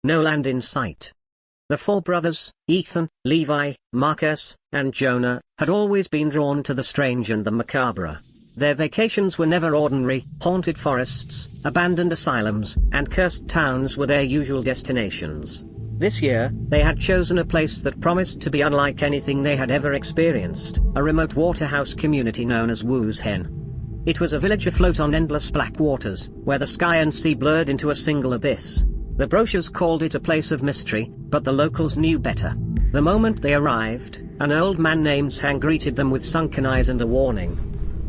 No land in sight. The four brothers, Ethan, Levi, Marcus, and Jonah, had always been drawn to the strange and the macabre. Their vacations were never ordinary. Haunted forests, abandoned asylums, and cursed towns were their usual destinations. This year, they had chosen a place that promised to be unlike anything they had ever experienced, a remote waterhouse community known as Wuzhen. It was a village afloat on endless black waters, where the sky and sea blurred into a single abyss. The brochures called it a place of mystery, but the locals knew better. The moment they arrived, an old man named Sang greeted them with sunken eyes and a warning.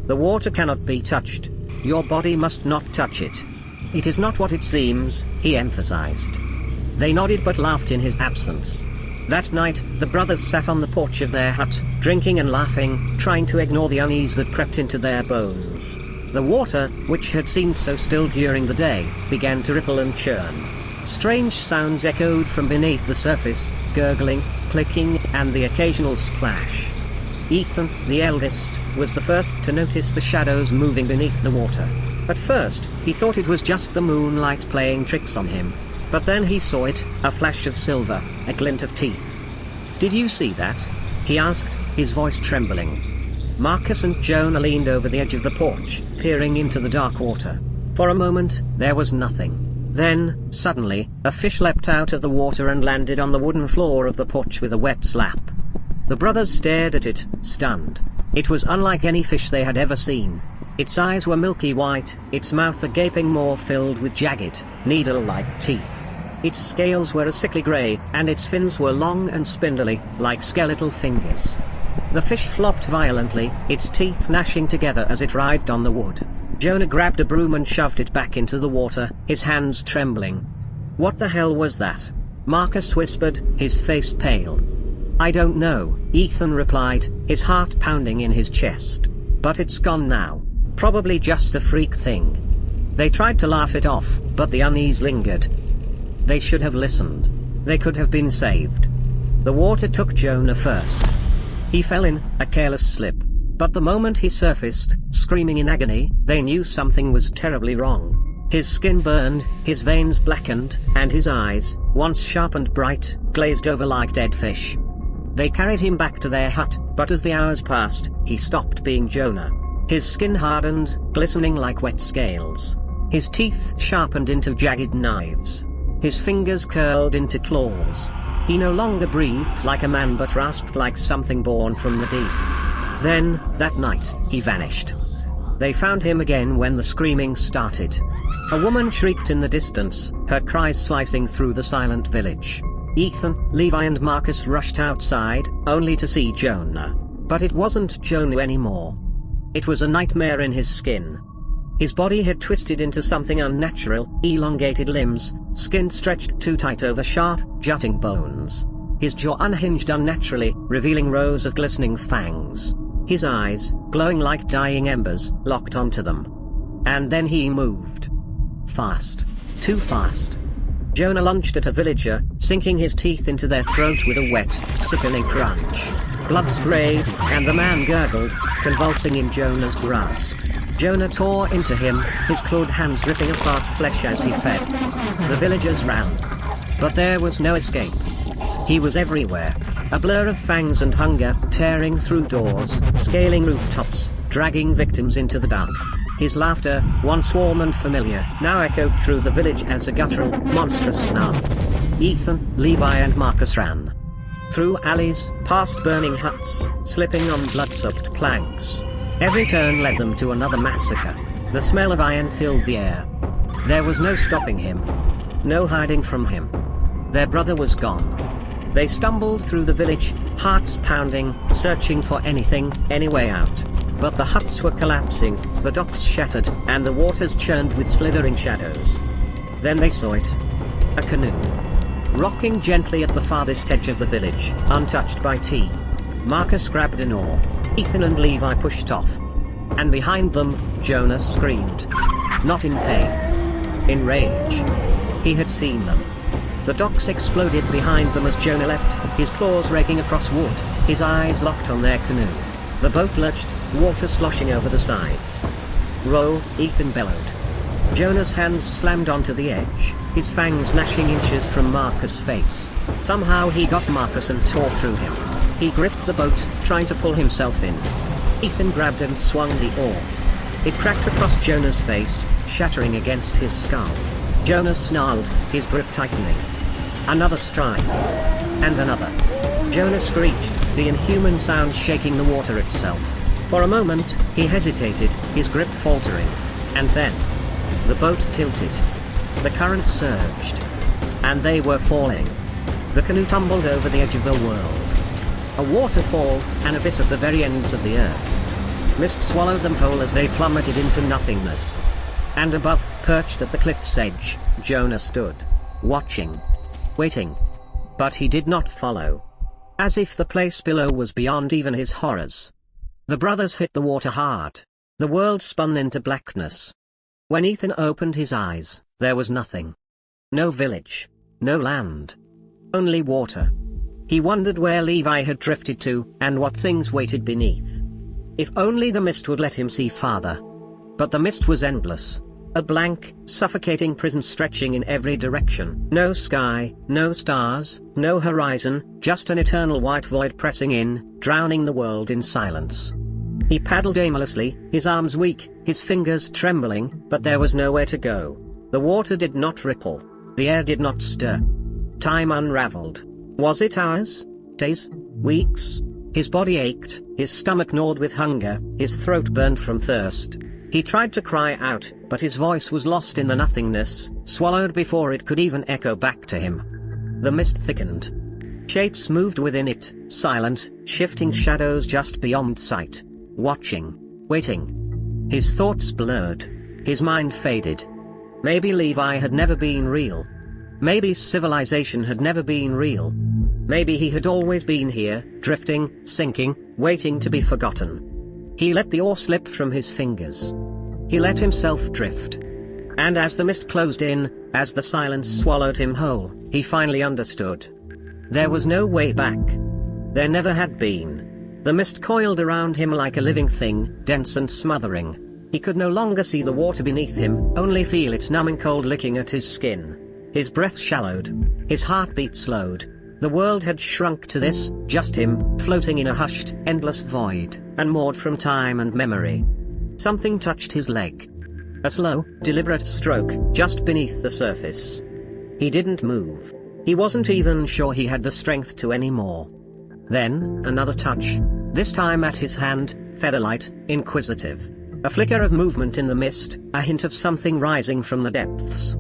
The water cannot be touched. Your body must not touch it. It is not what it seems, he emphasized. They nodded but laughed in his absence. That night, the brothers sat on the porch of their hut, drinking and laughing, trying to ignore the unease that crept into their bones. The water, which had seemed so still during the day, began to ripple and churn. Strange sounds echoed from beneath the surface, gurgling, clicking, and the occasional splash. Ethan, the eldest, was the first to notice the shadows moving beneath the water. At first, he thought it was just the moonlight playing tricks on him. But then he saw it, a flash of silver, a glint of teeth. "Did you see that?" he asked, his voice trembling. Marcus and Jonah leaned over the edge of the porch, peering into the dark water. For a moment, there was nothing. Then, suddenly, a fish leapt out of the water and landed on the wooden floor of the porch with a wet slap. The brothers stared at it, stunned. It was unlike any fish they had ever seen. Its eyes were milky white, its mouth a gaping maw filled with jagged, needle-like teeth. Its scales were a sickly grey, and its fins were long and spindly, like skeletal fingers. The fish flopped violently, its teeth gnashing together as it writhed on the wood. Jonah grabbed a broom and shoved it back into the water, his hands trembling. "What the hell was that?" Marcus whispered, his face pale. "I don't know," Ethan replied, his heart pounding in his chest. "But it's gone now. Probably just a freak thing." They tried to laugh it off, but the unease lingered. They should have listened. They could have been saved. The water took Jonah first. He fell in, a careless slip. But the moment he surfaced, screaming in agony, they knew something was terribly wrong. His skin burned, his veins blackened, and his eyes, once sharp and bright, glazed over like dead fish. They carried him back to their hut, but as the hours passed, he stopped being Jonah. His skin hardened, glistening like wet scales. His teeth sharpened into jagged knives. His fingers curled into claws. He no longer breathed like a man but rasped like something born from the deep. Then, that night, he vanished. They found him again when the screaming started. A woman shrieked in the distance, her cries slicing through the silent village. Ethan, Levi and Marcus rushed outside, only to see Jonah. But it wasn't Jonah anymore. It was a nightmare in his skin. His body had twisted into something unnatural, elongated limbs, skin stretched too tight over sharp, jutting bones. His jaw unhinged unnaturally, revealing rows of glistening fangs. His eyes, glowing like dying embers, locked onto them. And then he moved. Fast. Too fast. Jonah lunged at a villager, sinking his teeth into their throat with a wet, sickening crunch. Blood sprayed, and the man gurgled, convulsing in Jonah's grasp. Jonah tore into him, his clawed hands ripping apart flesh as he fed. The villagers ran. But there was no escape. He was everywhere. A blur of fangs and hunger, tearing through doors, scaling rooftops, dragging victims into the dark. His laughter, once warm and familiar, now echoed through the village as a guttural, monstrous snarl. Ethan, Levi and Marcus ran. Through alleys, past burning huts, slipping on blood-soaked planks. Every turn led them to another massacre. The smell of iron filled the air. There was no stopping him. No hiding from him. Their brother was gone. They stumbled through the village, hearts pounding, searching for anything, any way out. But the huts were collapsing, the docks shattered, and the waters churned with slithering shadows. Then they saw it. A canoe. Rocking gently at the farthest edge of the village, untouched by tea. Marcus grabbed an oar. Ethan and Levi pushed off. And behind them, Jonah screamed. Not in pain. In rage. He had seen them. The docks exploded behind them as Jonah leapt, his claws raking across wood, his eyes locked on their canoe. The boat lurched, water sloshing over the sides. "Row," Ethan bellowed. Jonah's hands slammed onto the edge, his fangs gnashing inches from Marcus' face. Somehow he got Marcus and tore through him. He gripped the boat, trying to pull himself in. Ethan grabbed and swung the oar. It cracked across Jonah's face, shattering against his skull. Jonah snarled, his grip tightening. Another strike. And another. Jonah screeched, the inhuman sound shaking the water itself. For a moment, he hesitated, his grip faltering. And then, the boat tilted. The current surged. And they were falling. The canoe tumbled over the edge of the world. A waterfall, an abyss at the very ends of the earth. Mist swallowed them whole as they plummeted into nothingness. And above, perched at the cliff's edge, Jonah stood. Watching. Waiting. But he did not follow. As if the place below was beyond even his horrors. The brothers hit the water hard. The world spun into blackness. When Ethan opened his eyes, there was nothing. No village. No land. Only water. He wondered where Levi had drifted to, and what things waited beneath. If only the mist would let him see farther. But the mist was endless. A blank, suffocating prison stretching in every direction. No sky, no stars, no horizon, just an eternal white void pressing in, drowning the world in silence. He paddled aimlessly, his arms weak, his fingers trembling, but there was nowhere to go. The water did not ripple. The air did not stir. Time unraveled. Was it hours? Days? Weeks? His body ached, his stomach gnawed with hunger, his throat burned from thirst. He tried to cry out, but his voice was lost in the nothingness, swallowed before it could even echo back to him. The mist thickened. Shapes moved within it, silent, shifting shadows just beyond sight. Watching. Waiting. His thoughts blurred. His mind faded. Maybe Levi had never been real. Maybe civilization had never been real. Maybe he had always been here, drifting, sinking, waiting to be forgotten. He let the oar slip from his fingers. He let himself drift. And as the mist closed in, as the silence swallowed him whole, he finally understood. There was no way back. There never had been. The mist coiled around him like a living thing, dense and smothering. He could no longer see the water beneath him, only feel its numbing cold licking at his skin. His breath shallowed. His heartbeat slowed. The world had shrunk to this, just him, floating in a hushed, endless void, unmoored from time and memory. Something touched his leg. A slow, deliberate stroke, just beneath the surface. He didn't move. He wasn't even sure he had the strength to anymore. Then, another touch. This time at his hand, featherlight, inquisitive. A flicker of movement in the mist, a hint of something rising from the depths.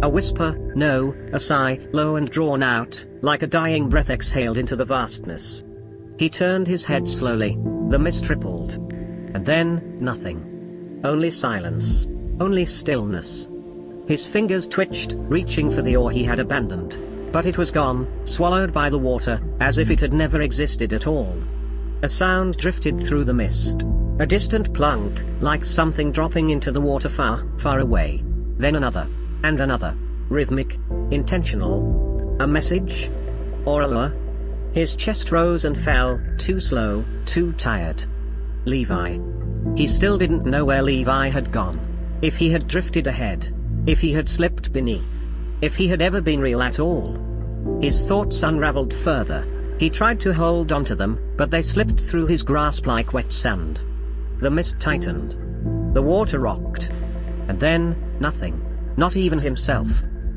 A whisper, no, a sigh, low and drawn out, like a dying breath exhaled into the vastness. He turned his head slowly, the mist rippled. And then, nothing. Only silence. Only stillness. His fingers twitched, reaching for the oar he had abandoned. But it was gone, swallowed by the water, as if it had never existed at all. A sound drifted through the mist. A distant plunk, like something dropping into the water far, far away. Then another. And another. Rhythmic. Intentional. A message? Or a lure? His chest rose and fell, too slow, too tired. Levi. He still didn't know where Levi had gone. If he had drifted ahead. If he had slipped beneath. If he had ever been real at all. His thoughts unraveled further. He tried to hold onto them, but they slipped through his grasp like wet sand. The mist tightened. The water rocked. And then, nothing. Not even himself.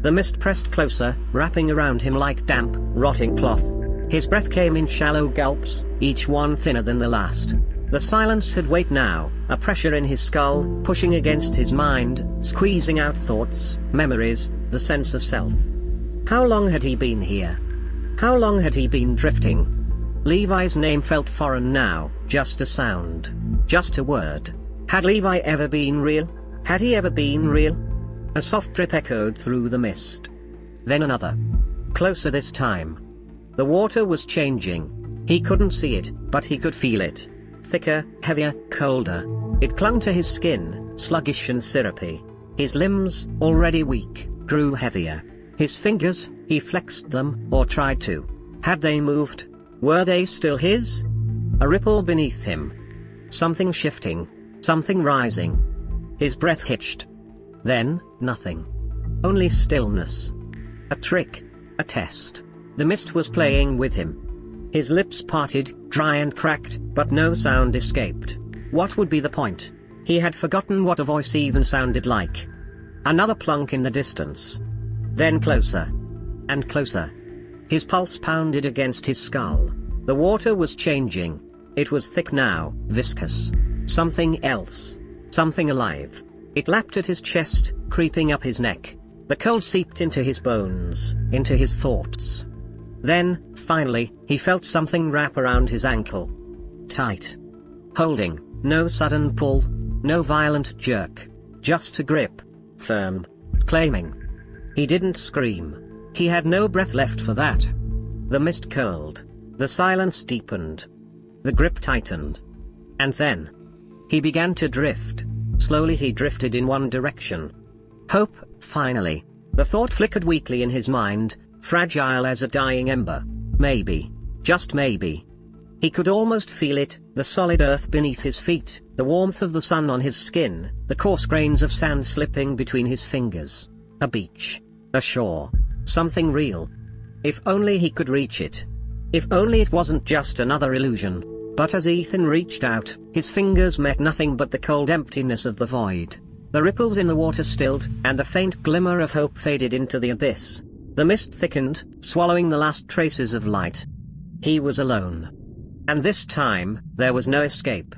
The mist pressed closer, wrapping around him like damp, rotting cloth. His breath came in shallow gulps, each one thinner than the last. The silence had weight now, a pressure in his skull, pushing against his mind, squeezing out thoughts, memories, the sense of self. How long had he been here? How long had he been drifting? Levi's name felt foreign now, just a sound. Just a word. Had Levi ever been real? Had he ever been real? A soft drip echoed through the mist. Then another. Closer this time. The water was changing. He couldn't see it, but he could feel it. Thicker, heavier, colder. It clung to his skin, sluggish and syrupy. His limbs, already weak, grew heavier. His fingers, he flexed them, or tried to. Had they moved? Were they still his? A ripple beneath him. Something shifting. Something rising. His breath hitched. Then, nothing. Only stillness. A trick. A test. The mist was playing with him. His lips parted, dry and cracked, but no sound escaped. What would be the point? He had forgotten what a voice even sounded like. Another plunk in the distance. Then closer. And closer. His pulse pounded against his skull. The water was changing. It was thick now, viscous. Something else. Something alive. It lapped at his chest, creeping up his neck. The cold seeped into his bones, into his thoughts. Then, finally, he felt something wrap around his ankle. Tight. Holding, no sudden pull, no violent jerk. Just a grip. Firm. Claiming. He didn't scream. He had no breath left for that. The mist curled. The silence deepened. The grip tightened. And then, he began to drift. Slowly he drifted in one direction. Hope, finally. The thought flickered weakly in his mind, fragile as a dying ember. Maybe. Just maybe. He could almost feel it, the solid earth beneath his feet, the warmth of the sun on his skin, the coarse grains of sand slipping between his fingers. A beach. A shore. Something real. If only he could reach it. If only it wasn't just another illusion. But as Ethan reached out, his fingers met nothing but the cold emptiness of the void. The ripples in the water stilled, and the faint glimmer of hope faded into the abyss. The mist thickened, swallowing the last traces of light. He was alone. And this time, there was no escape.